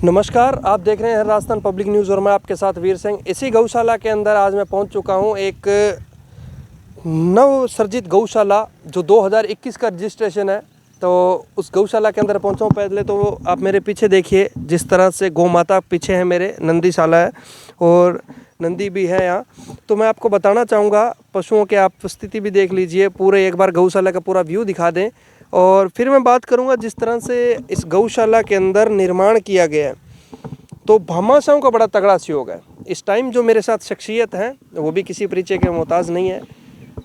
नमस्कार, आप देख रहे हैं राजस्थान पब्लिक न्यूज़ और मैं आपके साथ वीर सिंह। इसी गौशाला के अंदर आज मैं पहुंच चुका हूं। एक नव सर्जित गौशाला जो 2021 का रजिस्ट्रेशन है, तो उस गौशाला के अंदर पहुंचा हूं। पहले तो आप मेरे पीछे देखिए, जिस तरह से गौ माता पीछे है मेरे, नंदीशाला है और नंदी भी है यहाँ। तो मैं आपको बताना चाहूँगा, पशुओं के आप स्थिति भी देख लीजिए, पूरे एक बार गौशाला का पूरा व्यू दिखा दें और फिर मैं बात करूंगा जिस तरह से इस गौशाला के अंदर निर्माण किया गया है। तो भामाशाहों का बड़ा तगड़ा सहयोग है। इस टाइम जो मेरे साथ शख्सियत हैं वो भी किसी परिचय के मोहताज नहीं है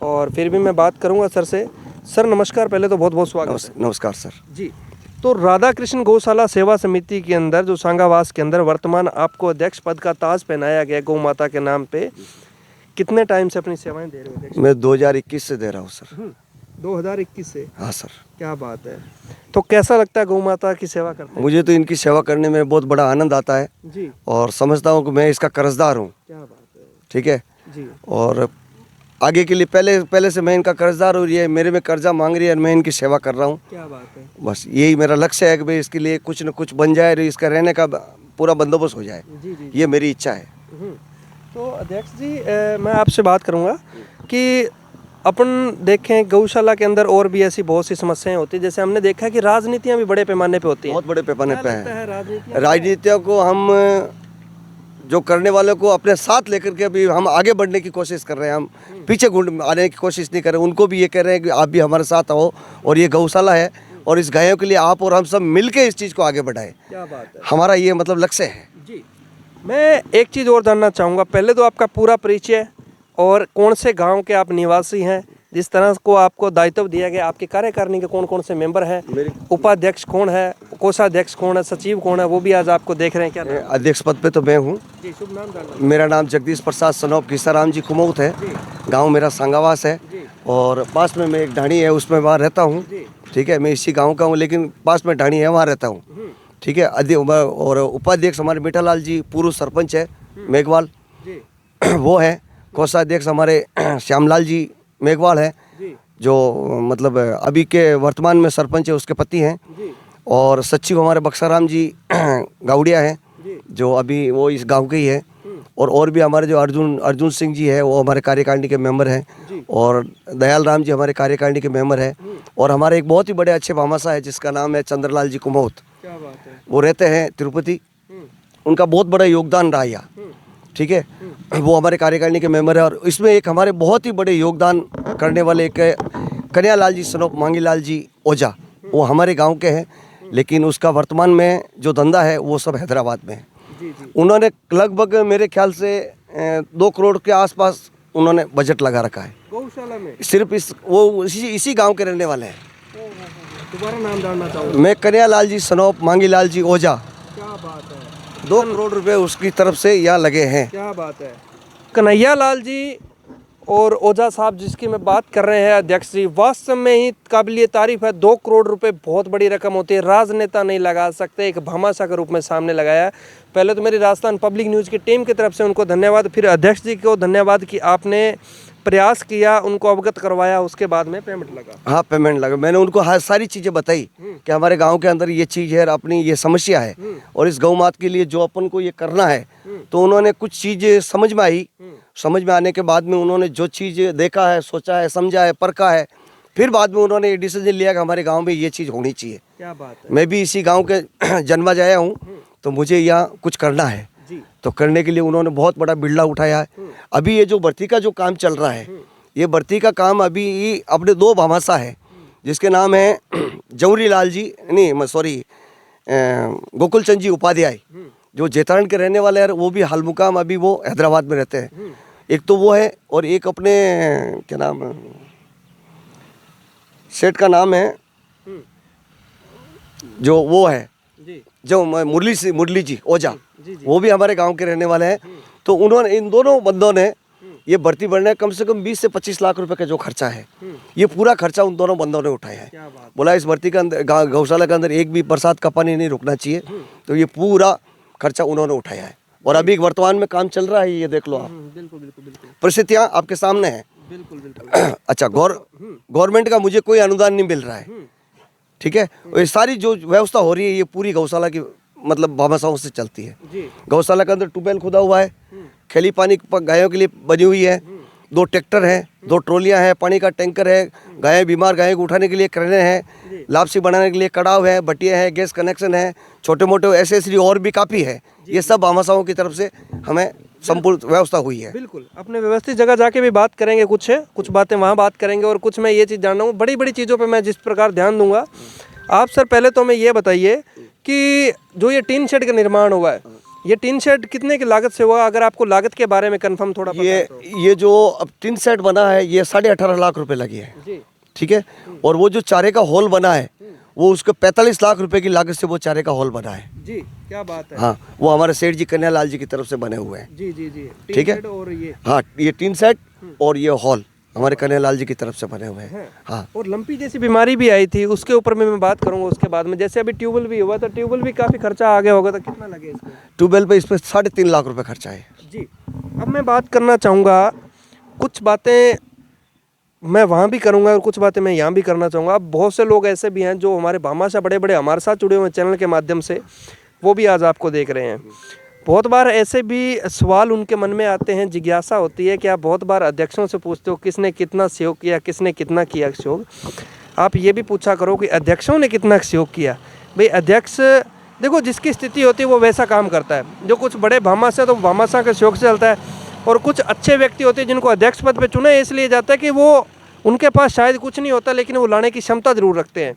और फिर भी मैं बात करूंगा सर से। सर नमस्कार, पहले तो बहुत बहुत स्वागत है। नमस्कार सर जी। तो राधा कृष्ण गौशाला सेवा समिति के अंदर जो सांगावास के अंदर वर्तमान आपको अध्यक्ष पद का ताज पहनाया गया गौ माता के नाम पे, कितने टाइम से अपनी सेवाएं दे रहे हो? मैं 2021 से दे रहा हूँ सर। 2021 से? हाँ सर। क्या बात है। तो कैसा लगता है गौ माता की सेवा करते हैं? मुझे तो इनकी सेवा करने में बहुत बड़ा आनंद आता है जी। और समझता हूँ कि मैं इसका कर्जदार हूँ। क्या बात है। ठीक है जी। और आगे के लिए पहले से मैं इनका कर्जदार हूँ। ये मेरे में कर्जा मांग रही है, मैं इनकी सेवा कर रहा हूँ। क्या बात है। बस यही मेरा लक्ष्य है कि भाई इसके लिए कुछ न कुछ बन जाए, इसका रहने का पूरा बंदोबस्त हो जाए। जी जी। ये मेरी इच्छा है। तो अध्यक्ष जी, मैं आपसे बात करूंगा कि अपन देखें गौशाला के अंदर और भी ऐसी बहुत सी समस्याएं होती है। जैसे हमने देखा है कि राजनीतियां भी बड़े पैमाने पे होती हैं। बहुत बड़े पैमाने पे है राजनीतियां। राजनीतियों को हम जो करने वालों को अपने साथ लेकर के अभी हम आगे बढ़ने की कोशिश कर रहे हैं। हम पीछे घूम आने की कोशिश नहीं कर रहे। उनको भी ये कह रहे हैं कि आप भी हमारे साथ आओ और ये गौशाला है और इस गायों के लिए आप और हम सब मिलके इस चीज़ को आगे बढ़ाएं। क्या बात है। हमारा ये मतलब लक्ष्य है जी। मैं एक चीज़ और जानना चाहूँगा, पहले तो आपका पूरा परिचय और कौन से गांव के आप निवासी हैं, जिस तरह को आपको दायित्व दिया गया, आपके कार्यकारिणी के कौन कौन से मेंबर हैं, उपाध्यक्ष कौन है, कोषाध्यक्ष कौन है, सचिव कौन है, वो भी आज आपको देख रहे हैं। क्या अध्यक्ष पद पे तो मैं हूँ। जी, शुभ नाम जानना। मेरा नाम जगदीश प्रसाद सनौप घिसाराम जी कुमौत है। गांव मेरा सांगावास है और पास में मैं एक ढाणी है, उसमें वहाँ रहता हूँ। ठीक है, मैं इसी गाँव का हूँ लेकिन पास में ढाणी है, वहाँ रहता हूँ। ठीक है। और उपाध्यक्ष हमारे मीठालाल जी पूर्व सरपंच है मेघवाल, वो है। कोषाध्यक्ष हमारे श्यामलाल जी मेघवाल है, जो मतलब अभी के वर्तमान में सरपंच है, उसके पति हैं। और सचिव हमारे बक्साराम जी गावड़िया हैं, जो अभी वो इस गांव के ही है। और भी हमारे जो अर्जुन सिंह जी है, वो हमारे कार्यकारिणी के मेंबर हैं। और दयाल राम जी हमारे कार्यकारिणी के मेंबर हैं। और हमारे एक बहुत ही बड़े अच्छे भामाशाह है जिसका नाम है चंद्रलाल जी कुमौत। क्या बात है। वो रहते हैं तिरुपति। उनका बहुत बड़ा योगदान रहा यहाँ। ठीक है, वो हमारे कार्यकारिणी के मेंबर है। और इसमें एक हमारे बहुत ही बड़े योगदान करने वाले एक कन्हैयालाल जी सनोप मांगीलाल जी ओझा, वो हमारे गांव के हैं लेकिन उसका वर्तमान में जो धंधा है वो सब हैदराबाद में है। उन्होंने लगभग मेरे ख्याल से 2 करोड़ के आसपास उन्होंने बजट लगा रखा है गौशाला में। सिर्फ इसी गांव के रहने वाले हैं। दोबारा नाम जानना चाहूँगा। मैं कन्हैयालाल जी सनोप मांगीलाल जी ओझा। क्या बात है। 2 करोड़ रुपए उसकी तरफ से यहाँ लगे हैं। क्या बात है। कन्हैयालाल जी और ओझा साहब जिसकी मैं बात कर रहे हैं अध्यक्ष जी, वास्तव में ही काबिलिए तारीफ है। 2 करोड़ रुपए बहुत बड़ी रकम होती है, राजनेता नहीं लगा सकते, एक भामाशाह के रूप में सामने लगाया है। पहले तो मेरी राजस्थान पब्लिक न्यूज़ की टीम की तरफ से उनको धन्यवाद, फिर अध्यक्ष जी को धन्यवाद कि आपने प्रयास किया, उनको अवगत करवाया, उसके बाद में पेमेंट लगा। हाँ, पेमेंट लगा। मैंने उनको हर सारी चीज़ें बताई कि हमारे गांव के अंदर ये चीज़ है, अपनी ये समस्या है और इस गौ माता के लिए जो अपन को ये करना है। तो उन्होंने कुछ चीज़ें समझ में आई। समझ में आने के बाद में उन्होंने जो चीज़ देखा है, सोचा है, समझा है, परखा है, फिर बाद में उन्होंने ये डिसीजन लिया कि हमारे गाँव में ये चीज़ होनी चाहिए। क्या बात है। मैं भी इसी गाँव के जन्मा जाया हूँ, तो मुझे यहाँ कुछ करना है। तो करने के लिए उन्होंने बहुत बड़ा बिल्डा उठाया है। अभी ये जो भर्ती का जो काम चल रहा है, ये भर्ती का काम अभी अपने 2 भामाशाह है जिसके नाम है जौहरी लाल जी, नहीं सॉरी, गोकुल चंद जी उपाध्याय, जो जेतारण के रहने वाले हैं। वो भी हाल मुकाम अभी वो हैदराबाद में रहते हैं। एक तो वो है और एक अपने क्या नाम है, सेठ का नाम है जो वो है जो मुरली जी ओझा, वो भी हमारे गांव के रहने वाले हैं। तो उन्होंने, इन दोनों बंदों ने ये भर्ती बढ़ने कम से कम 20 से 25 लाख रुपए का जो खर्चा है, ये पूरा खर्चा उन दोनों बंदों ने उठाया है। बोला इस भर्ती के अंदर गौशाला के अंदर एक भी बरसात का पानी नहीं रुकना चाहिए, तो ये पूरा खर्चा उन्होंने उठाया है। और अभी वर्तमान में काम चल रहा है, ये देख लो आप। बिल्कुल बिल्कुल बिल्कुल। परिस्थितियाँ आपके सामने है। बिल्कुल बिल्कुल। अच्छा, गवर्नमेंट का मुझे कोई अनुदान नहीं मिल रहा है। ठीक है, ये सारी जो व्यवस्था हो रही है ये पूरी गौशाला की मतलब भामाशाहों से चलती है। जी गौशाला के अंदर ट्यूबवेल खुदा हुआ है, खेली पानी गायों के लिए बनी हुई है, 2 ट्रैक्टर हैं, 2 ट्रॉलियां हैं, पानी का टैंकर है, गायें बीमार गायों को उठाने के लिए क्रेनें हैं, लापसी बनाने के लिए कड़ाव है, बटिया है, गैस कनेक्शन है, छोटे मोटे एसेसरी और भी काफ़ी है। ये सब भामाशाहों की तरफ से हमें संपूर्ण व्यवस्था हुई है। बिल्कुल, अपने व्यवस्थित जगह जाके भी बात करेंगे, कुछ बातें वहाँ बात करेंगे और कुछ मैं ये चीज़ जानना हूँ, बड़ी बड़ी चीज़ों पे मैं जिस प्रकार ध्यान दूंगा। आप सर पहले तो हमें ये बताइए कि जो ये टीन शेड का निर्माण हुआ है, ये टीन शेड कितने की लागत से हुआ, अगर आपको लागत के बारे में कंफर्म थोड़ा पता है तो। ये जो अब टिन सेट बना है ये 18.5 लाख रुपए लगे हैं, जी ठीक है। और वो जो चारे का हॉल बना है वो उसके 45 लाख रुपए की लागत से वो चारे का हॉल बना है। जी, क्या बात है। हाँ, वो हमारे सेठ जी कन्हैयालाल जी की तरफ से बने हुए हैं। जी जी जी, ठीक है। टीन शेड और ये, हाँ, ये टीन सेट और ये हॉल हमारे कन्हैयालाल जी की तरफ से बने हुए हैं। हाँ, और लंपी जैसी बीमारी भी आई थी, उसके ऊपर में मैं बात करूंगा उसके बाद में। जैसे अभी ट्यूबवेल भी हुआ, तो ट्यूबवेल भी काफ़ी खर्चा आ गया होगा, तो कितना लगे इसमें? ट्यूबवेल पे इस पर 3.5 लाख रुपए खर्चा है। जी, अब मैं बात करना चाहूँगा, कुछ बातें मैं वहाँ भी करूँगा और कुछ बातें मैं यहाँ भी करना चाहूँगा। अब बहुत से लोग ऐसे भी हैं जो हमारे भामाशाह बड़े बड़े हमारे साथ जुड़े हुए हैं चैनल के माध्यम से, वो भी आज आपको देख रहे हैं। बहुत बार ऐसे भी सवाल उनके मन में आते हैं, जिज्ञासा होती है कि आप बहुत बार अध्यक्षों से पूछते हो किसने कितना सहयोग किया, किसने कितना किया सहयोग। आप ये भी पूछा करो कि अध्यक्षों ने कितना सहयोग किया। भाई अध्यक्ष देखो, जिसकी स्थिति होती है वो वैसा काम करता है। जो कुछ बड़े भामाशाह तो भामाशाह के सहयोग से चलता है, और कुछ अच्छे व्यक्ति होते हैं जिनको अध्यक्ष पद पे चुना इसलिए जाता है कि वो उनके पास शायद कुछ नहीं होता, लेकिन वो लाने की क्षमता जरूर रखते हैं।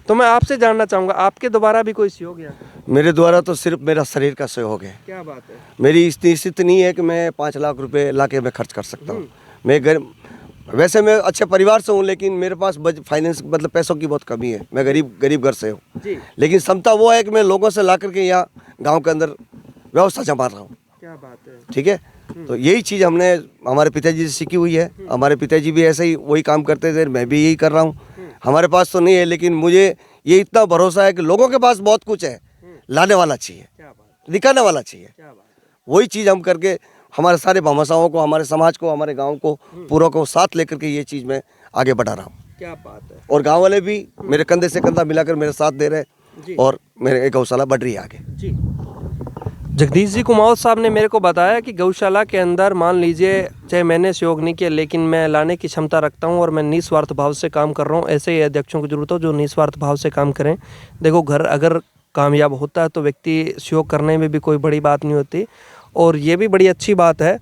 तो मैं आपसे जानना चाहूँगा, आपके द्वारा भी कोई सहयोग है? मेरे द्वारा तो सिर्फ मेरा शरीर का सहयोग है। क्या बात है। मेरी इतनी स्थिति नहीं है कि मैं 5 लाख रुपए ला के मैं खर्च कर सकता हूँ। वैसे मैं अच्छे परिवार से हूँ, लेकिन मेरे पास फाइनेंस मतलब पैसों की बहुत कमी है। मैं गरीब घर से हूँ, लेकिन क्षमता वो है कि मैं लोगों से ला करके यहाँ गाँव के अंदर व्यवस्था जमा रहा हूँ। क्या बात है। ठीक है, तो यही चीज़ हमने हमारे पिताजी से सीखी हुई है। हमारे पिताजी भी ऐसे ही वही काम करते थे, मैं भी यही कर रहा हूँ। हमारे पास तो नहीं है, लेकिन मुझे ये इतना भरोसा है कि लोगों के पास बहुत कुछ है, लाने वाला चाहिए, दिखाने वाला चाहिए। वही चीज़ हम करके हमारे सारे भामाशाहों को, हमारे समाज को, हमारे गांव को पूरा को साथ लेकर के ये चीज़ मैं आगे बढ़ा रहा हूँ। क्या बात है। और गांव वाले भी मेरे कंधे से कंधा मिलाकर मेरे साथ दे रहे हैं और मेरे गौशाला बढ़ रही है आगे। जी, जगदीश जी कुमावत साहब ने मेरे को बताया कि गौशाला के अंदर मान लीजिए चाहे मैंने सहयोग नहीं किया, लेकिन मैं लाने की क्षमता रखता हूं और मैं निस्वार्थ भाव से काम कर रहा हूं। ऐसे ही अध्यक्षों की जरूरत हो जो निस्वार्थ भाव से काम करें। देखो, घर अगर कामयाब होता है तो व्यक्ति सहयोग करने में भी कोई बड़ी बात नहीं होती। और ये भी बड़ी अच्छी बात है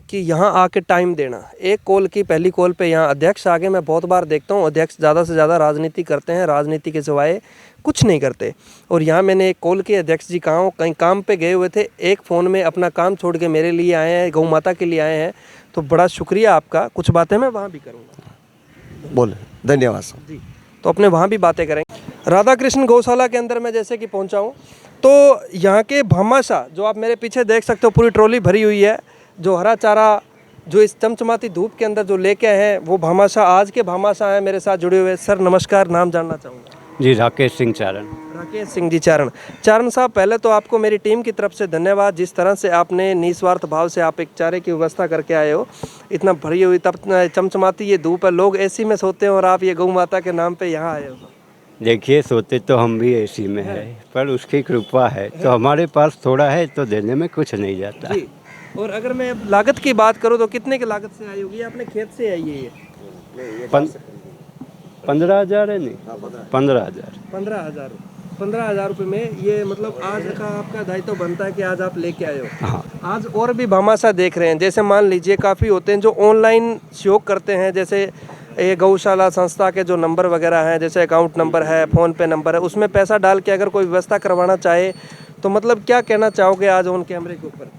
कि यहाँ आके टाइम देना। एक कॉल की पहली कॉल पे यहाँ अध्यक्ष आगे, मैं बहुत बार देखता हूँ अध्यक्ष ज़्यादा से ज़्यादा राजनीति करते हैं, राजनीति के सिवाय कुछ नहीं करते। और यहाँ मैंने एक कॉल की, अध्यक्ष जी कहाँ हो, कहीं काम पे गए हुए थे, एक फ़ोन में अपना काम छोड़ के मेरे लिए आए हैं, गौ माता के लिए आए हैं। तो बड़ा शुक्रिया आपका। कुछ बातें मैं वहाँ भी करूँगा। बोले धन्यवाद जी, तो अपने वहाँ भी बातें करेंगे। राधा कृष्ण गौशाला के अंदर मैं जैसे कि पहुँचा हूँ, तो यहाँ के भामाशाह जो आप मेरे पीछे देख सकते हो, पूरी ट्रॉली भरी हुई है। जो हरा चारा जो इस चमचमाती धूप के अंदर जो लेके आए हैं, वो भामाशाह आज के भामाशाह हैं मेरे साथ जुड़े हुए। सर नमस्कार, नाम जानना चाहूँगा। जी, राकेश सिंह चारण। राकेश सिंह जी चारण साहब, पहले तो आपको मेरी टीम की तरफ से धन्यवाद। जिस तरह से आपने निस्वार्थ भाव से आप एक चारे की व्यवस्था करके आए हो, इतना भरी हुई तब चमचमाती ये धूप है, लोग एसी में सोते हैं और आप ये गौ माता के नाम पे यहाँ आए हो। देखिए, सोते तो हम भी एसी में है, पर उसकी कृपा है तो हमारे पास थोड़ा है, तो देने में कुछ नहीं जाता। जी, और अगर मैं लागत की बात करूँ तो कितने की लागत से आई होगी? अपने खेत से आई है ये? 15,000 है। नहीं, 15,000। 15,000 रुपये में ये, मतलब आज का आपका दायित्व बनता है कि आज आप लेके आए हो। हाँ, आज और भी भामाशाह देख रहे हैं, जैसे मान लीजिए काफ़ी होते हैं जो ऑनलाइन सहयोग करते हैं, जैसे ये गौशाला संस्था के जो नंबर वगैरह हैं, जैसे अकाउंट नंबर है, फ़ोन पे नंबर है, उसमें पैसा डाल के अगर कोई व्यवस्था करवाना चाहे तो मतलब क्या कहना चाहोगे आज ऑन कैमरे के ऊपर?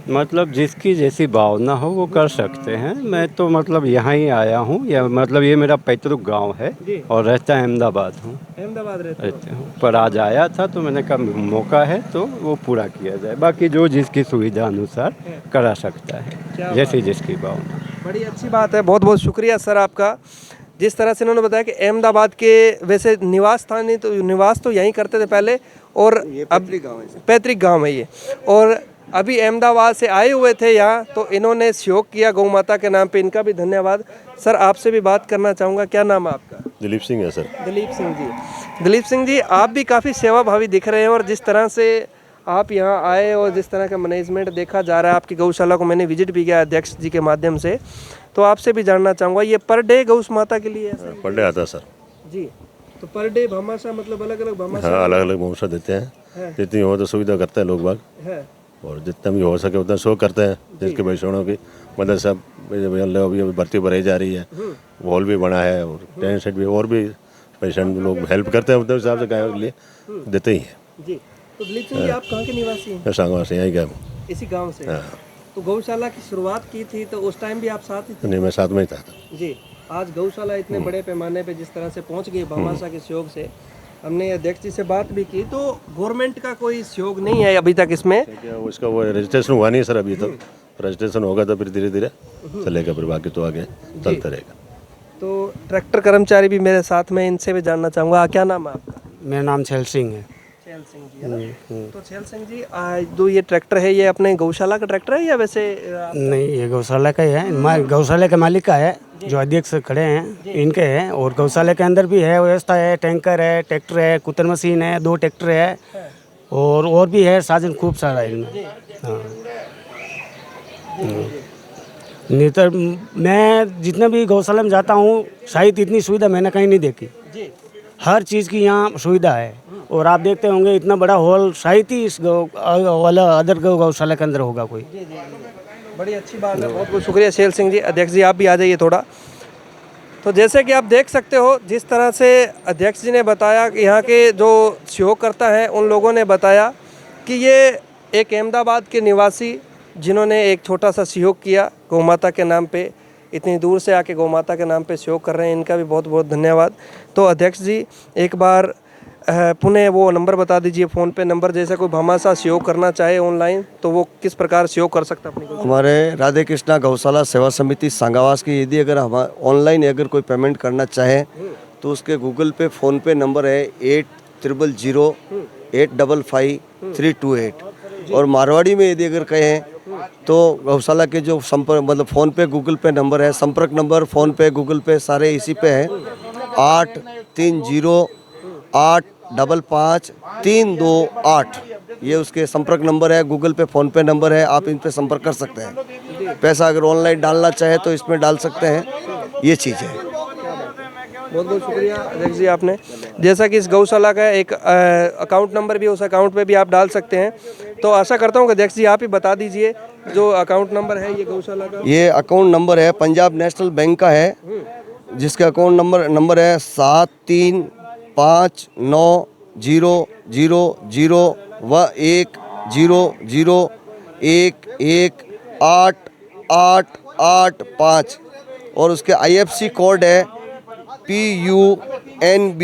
मतलब जिसकी जैसी भावना हो वो कर सकते हैं। मैं तो मतलब यहाँ ही आया हूँ, या मतलब ये मेरा पैतृक गांव है और रहता है अहमदाबाद हूँ। अहमदाबाद रहते हूँ, पर आज आया था तो मैंने कहा मौका है तो वो पूरा किया जाए। बाकी जो जिसकी सुविधा अनुसार करा सकता है, जैसी जिसकी भावना। बड़ी अच्छी बात है, बहुत बहुत शुक्रिया सर आपका। जिस तरह से इन्होंने बताया कि अहमदाबाद के वैसे निवास स्थान नहीं, तो निवास तो यहीं करते थे पहले, और अब पैतृक गाँव है ये, और अभी अहमदाबाद से आए हुए थे यहाँ, तो इन्होंने सहयोग किया गौ माता के नाम पे। इनका भी धन्यवाद। सर आपसे भी बात करना चाहूँगा, क्या नाम है आपका? दिलीप सिंह है सर। दिलीप सिंह जी, दिलीप सिंह जी आप भी काफ़ी सेवाभावी दिख रहे हैं और जिस तरह से आप यहाँ आए और जिस तरह का मैनेजमेंट देखा जा रहा है आपकी गौशाला को, मैंने विजिट भी किया अध्यक्ष जी के माध्यम से, तो आपसे भी जानना चाहूँगा ये पर डे गौ माता के लिए है? पर डे आता है सर। जी, तो पर डे भामाशाह मतलब अलग अलग भामाशाह हाँ, अलग अलग भामाशाह देते हैं, जितनी हो तो सुविधा करते हैं लोग बाग, है? और जितना भी हो सके उतना शो करते हैं। जिसके वैष्णव की मदद से अभी भर्ती भराई जा रही है, हॉल भी बना है और टेंट सेट भी, और भी पेशेंट लोग हेल्प करते हैं उस हिसाब से गायों के लिए देते ही हैं। जी, तो दिलीप सिंह जी आप कहाँ के निवासी हैं? मैं सांगवा से यहीं गया हूँ। इसी गांव से? हाँ। तो गौशाला की शुरुआत की थी तो उस टाइम भी आप साथ ही थे? नहीं, मैं साथ में ही था। जी, आज गौशाला इतने बड़े पैमाने पे जिस तरह से पहुंच गई भामाशाह के सहयोग से, हमने अध्यक्ष जी से बात भी की, तो गवर्नमेंट का कोई सहयोग नहीं है अभी तक इसमें? क्या उसका वो रजिस्ट्रेशन हुआ नहीं सर अभी तो, रजिस्ट्रेशन होगा तो फिर धीरे धीरे चलेगा, फिर बाकी तो आगे चलता रहेगा। तो ट्रैक्टर कर्मचारी भी मेरे साथ में, इनसे भी जानना चाहूँगा, क्या नाम है आपका? मेरा नाम छैल सिंह है। छैल सिंह जी, है ना? तो छैल सिंह जी जो ये ट्रैक्टर है ये अपने गौशाला का ट्रैक्टर है या वैसे नहीं, ये गौशाला का ही है, गौशाला के मालिक का है, जो अध्यक्ष खड़े हैं इनके हैं। और गौशाला के अंदर भी है व्यवस्था है, टैंकर है, ट्रैक्टर है, कुतर मशीन है, 2 ट्रैक्टर है और भी है साधन खूब सारा है इनमें। हाँ, नहीं तो मैं जितना भी गौशाला में जाता हूँ शायद इतनी सुविधा मैंने कहीं नहीं देखी। हर चीज़ की यहाँ सुविधा है और आप देखते होंगे इतना बड़ा हॉल शायद ही इस वाला अदर गौशाला के अंदर होगा कोई। बड़ी अच्छी बात है, बहुत बहुत शुक्रिया छैल सिंह जी। अध्यक्ष जी आप भी आ जाइए थोड़ा। तो जैसे कि आप देख सकते हो जिस तरह से अध्यक्ष जी ने बताया कि यहाँ के जो सहयोगकर्ता हैं उन लोगों ने बताया कि ये एक अहमदाबाद के निवासी जिन्होंने एक छोटा सा सहयोग किया गौ माता के नाम पे, इतनी दूर से आके गौ माता के नाम पे सहयोग कर रहे हैं, इनका भी बहुत बहुत धन्यवाद। तो अध्यक्ष जी एक बार पुनः वो नंबर बता दीजिए, फ़ोन पे नंबर, जैसे कोई भामाशाह सहयोग करना चाहे ऑनलाइन तो वो किस प्रकार सहयोग कर सकता है अपनी गौशाला? हमारे राधे कृष्णा गौशाला सेवा समिति सांगावास की यदि अगर हम ऑनलाइन अगर कोई पेमेंट करना चाहे तो उसके गूगल पे फ़ोन पे नंबर है 8000855328। और मारवाड़ी में यदि अगर कहें तो गौशाला के जो संपर्क मतलब फ़ोन पे गूगल पे नंबर है, संपर्क नंबर फ़ोन पे गूगल पे सारे इसी पे है 8308555328। ये उसके संपर्क नंबर है, गूगल पे फ़ोन पे नंबर है, आप इन पे संपर्क कर सकते हैं। पैसा अगर ऑनलाइन डालना चाहे तो इसमें डाल सकते हैं, ये चीज़ है। बहुत बहुत शुक्रिया अध्यक्ष जी आपने। जैसा कि इस गौशाला का एक अकाउंट नंबर भी, उस अकाउंट पे भी आप डाल सकते हैं। तो आशा करता हूँ कि अध्यक्ष जी आप ही बता दीजिए जो अकाउंट नंबर है ये गौशाला का। ये अकाउंट नंबर है पंजाब नेशनल बैंक का है, जिसका अकाउंट नंबर है 735001011885 और उसके IFSC कोड है PUNB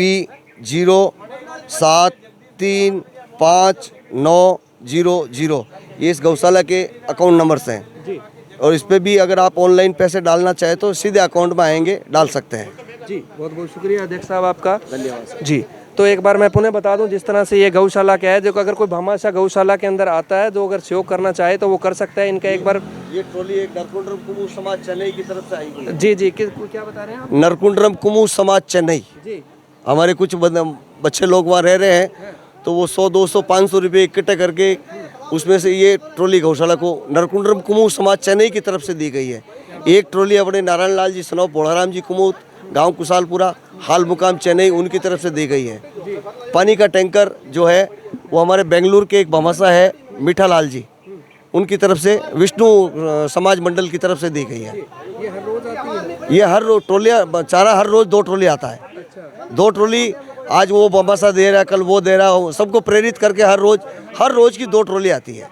07359000। ये इस गौशाला के अकाउंट नंबर्स हैं और इस पे भी अगर आप ऑनलाइन पैसे डालना चाहे तो सीधे अकाउंट में आएंगे, डाल सकते हैं। जी बहुत बहुत शुक्रिया अध्यक्ष साहब आपका, धन्यवाद जी। तो एक बार मैं पुनः बता दूं जिस तरह से ये गौशाला क्या है, जो अगर कोई भामाशाह गौशाला के अंदर आता है जो अगर सहयोग करना चाहे तो वो कर सकता है। इनका एक बार ये ट्रॉली एक नरकुंडरम कुमू समाज चेन्नई की तरफ से आई है। जी जी क्या बता रहे हैं आप? नरकुंडरम कुमू समाज चेन्नई, जी हमारे कुछ बच्चे लोग वहाँ रह रहे हैं तो वो 100 200 500 रुपये इकट्ठे करके उसमें से ये ट्रॉली गौशाला को नरकुंडरम कुमू समाज चेन्नई की तरफ से दी गई है। एक ट्रॉली अपने नारायण लाल जी सनौ भोड़ाराम जी कुमूत गांव कुशालपुरा हाल मुकाम चेन्नई उनकी तरफ से दी गई है। पानी का टैंकर जो है वो हमारे बेंगलुरु के एक भामाशाह है मीठा लाल जी, उनकी तरफ से विष्णु समाज मंडल की तरफ से दी गई है। ये हर रोज आती है? ये हर रोज ट्रॉलियाँ चारा हर रोज 2 ट्रॉली आता है। 2 ट्रॉली आज वो भामाशाह दे रहा है, कल वो दे रहा है, सबको प्रेरित करके हर रोज की 2 ट्रॉली आती है।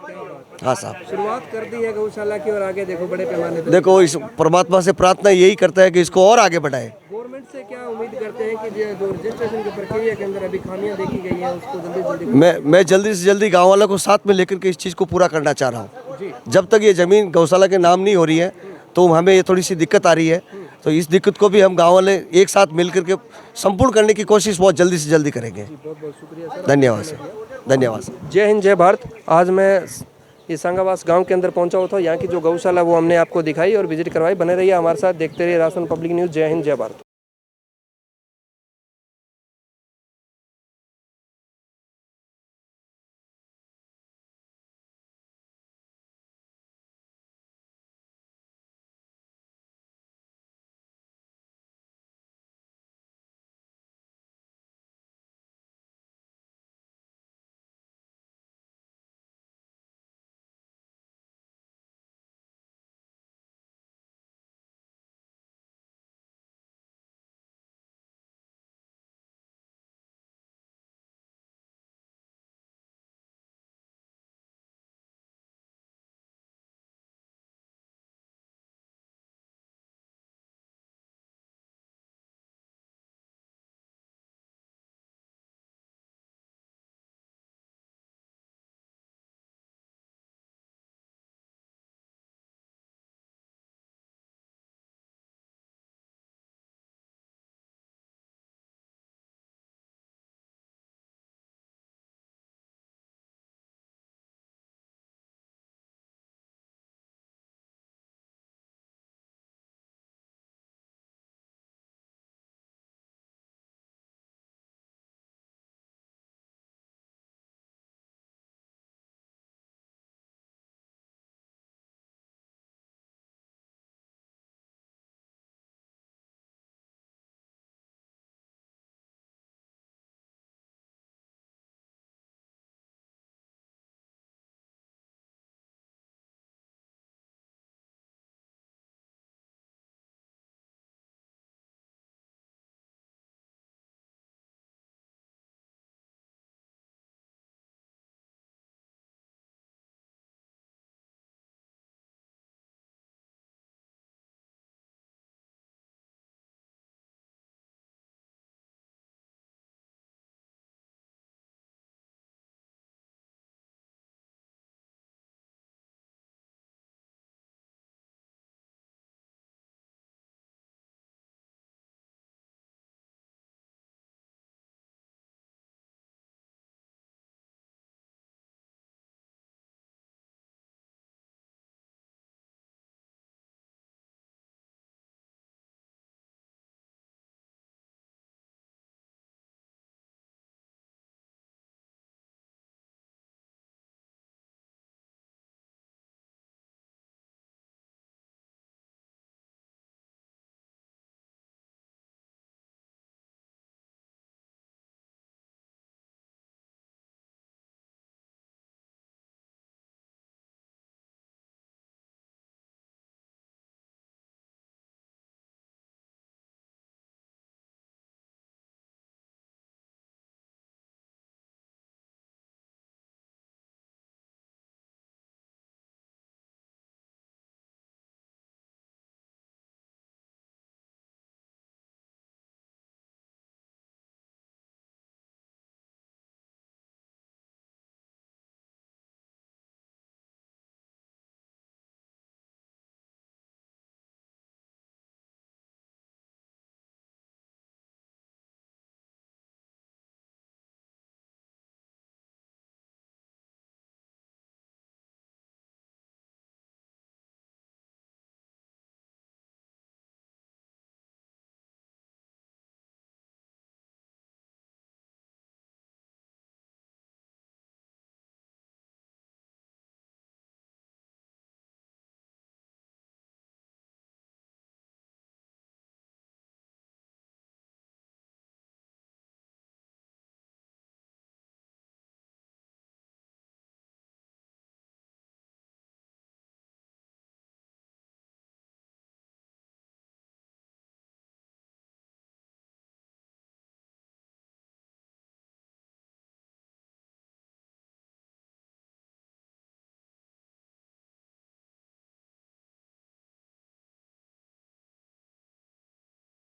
हाँ साहब, शुरुआत कर दी है गौशाला की और आगे देखो बड़े पैमाने पे। देखो इस परमात्मा से प्रार्थना यही करता है कि इसको और आगे बढ़ाए। गवर्नमेंट से क्या उम्मीद करते हैं कि जो रजिस्ट्रेशन की प्रक्रिया के अंदर अभी खामियां देखी गई हैं उसको जल्दी मैं जल्दी से जल्दी गाँव वालों को साथ में लेकर के इस चीज़ को पूरा करना चाह रहा हूँ। जब तक ये ज़मीन गौशाला के नाम नहीं हो रही है तो हमें ये थोड़ी सी दिक्कत आ रही है, तो इस दिक्कत को भी हम गाँव वाले एक साथ मिल करके संपूर्ण करने की कोशिश बहुत जल्दी से जल्दी करेंगे। बहुत बहुत शुक्रिया सर, धन्यवाद सर, धन्यवाद सर। जय हिंद जय भारत। आज मैं ये सांगावास गांव के अंदर पहुंचा हुआ था, यहाँ की जो गौशाला वो हमने आपको दिखाई और विजिट करवाई। बने रहिए हमारे साथ, देखते रहिए राजस्थान पब्लिक न्यूज़। जय हिंद जय भारत।